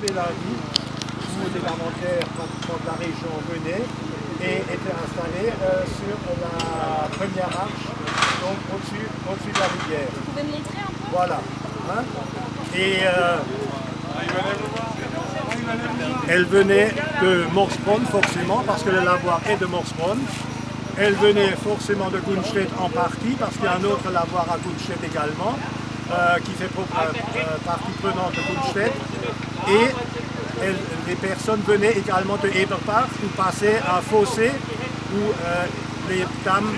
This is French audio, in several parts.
les lundis où les lavandières pratiquement de la région venaient et étaient installées sur la première arche, donc au-dessus de la rivière. Vous pouvez me montrer un peu? Voilà. Hein? Et elle venait de Morsbronn forcément, parce que le lavoir est de Morsbronn. Elle venait forcément de Gunstedt en partie, parce qu'il y a un autre lavoir à Gunstedt également, qui fait partie prenante de Gunstedt. Et les personnes venaient également de Eberpark, où passait un fossé, où les dames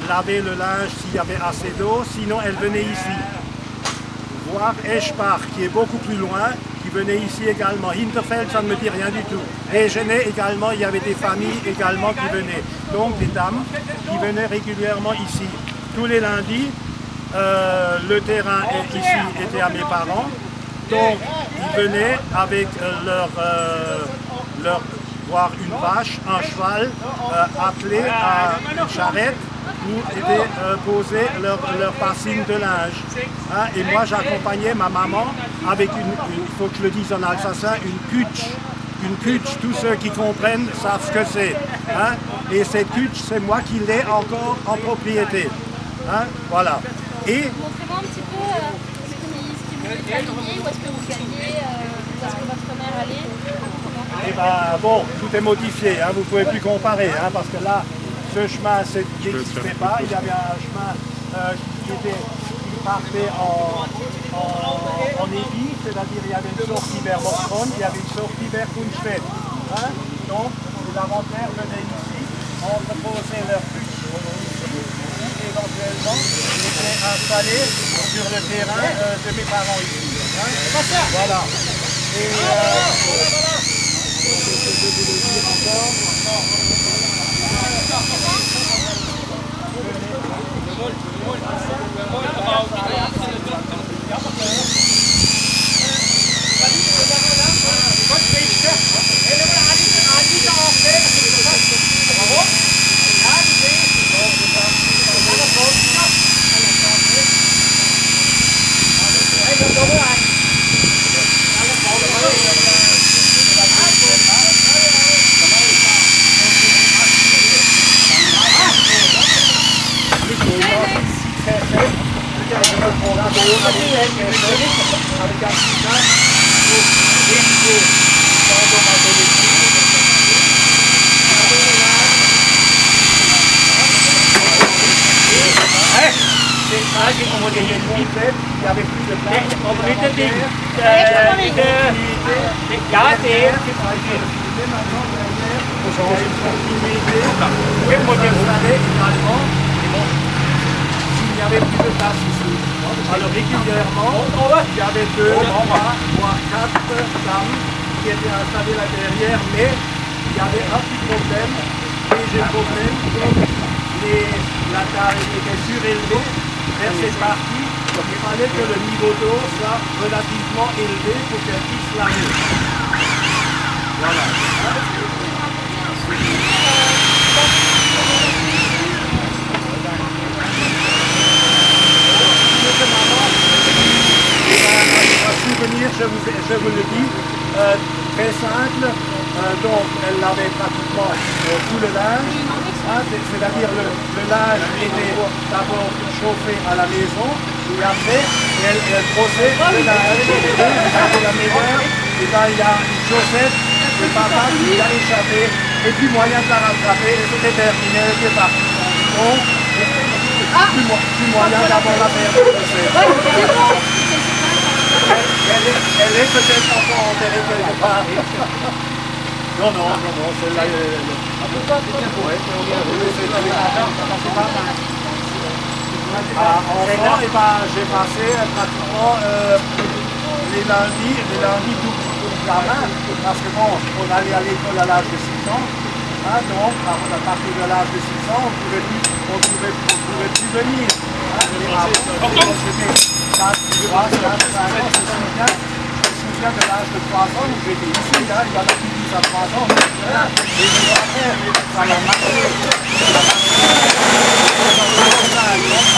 lavaient le linge s'il y avait assez d'eau, sinon elles venaient ici. Voir Eschbach, qui est beaucoup plus loin, qui venait ici également. Hinterfeld, ça ne me dit rien du tout. Et Genève également, il y avait des familles également qui venaient. Donc des dames qui venaient régulièrement ici. Tous les lundis, le terrain ici était à mes parents. Donc ils venaient avec voir une vache, un cheval, attelé à une charrette, où étaient posés leur passing de linge. Hein, et moi j'accompagnais ma maman avec il faut que je le dise en alsacien, une kutsch. Une kutsch, tous ceux qui comprennent savent ce que c'est. Hein, et cette kutsch, c'est moi qui l'ai encore en propriété. Hein, voilà. Et montrez-moi un petit peu ce qui vous est familier, où est-ce que vous alliez, où est-ce que votre mère allait. Eh ben bon, tout est modifié, hein, vous ne pouvez plus comparer, hein, parce que là, ce chemin n'existait pas. Il y avait un chemin qui partait en épi, c'est-à-dire il y avait une sortie vers Morsbronn, il y avait une sortie vers Gunstedt. Hein, donc les lavandières venaient ici, entreposaient leur bûche ici, et éventuellement ils étaient installés sur le terrain de mes parents ici. Hein, voilà. Et je vais le dire encore. Il y avait plus de place. Il n'y avait plus de place ici. Alors régulièrement, il y avait 2, 3, voire 4 dames qui étaient installées là derrière, mais il y avait un petit problème, léger problème, comme la taille était surélevée vers cette partie, donc il fallait que le niveau d'eau soit relativement élevé pour qu'elle puisse laver. Voilà. Un souvenir, je vous le dis, très simple. Donc elle lavait pratiquement tout le linge, hein, c'est-à-dire le linge était d'abord chauffé à la maison et après elle brossait le linge. Et à la maison, et ben, il y a une chaussette de papa qui a échappé et puis moyen de la rattraper et c'était terminé, elle était partie. Donc, plus moyen d'avoir la paire de chaussettes. Elle est peut-être encore enterrée quelque part. Non, celle-là, enfant, j'ai passé pratiquement les lundis tout gamin, parce que bon, on allait à l'école à l'âge de 6 ans, hein, donc à partir de l'âge de 6 ans, on ne pouvait plus venir. Hein, j'étais 4, 3, 4, 5 ans, je me souviens de l'âge de 3 ans où j'étais ici, là, il y en a qui disent à 3 ans, et je dois faire, ça m'a marqué.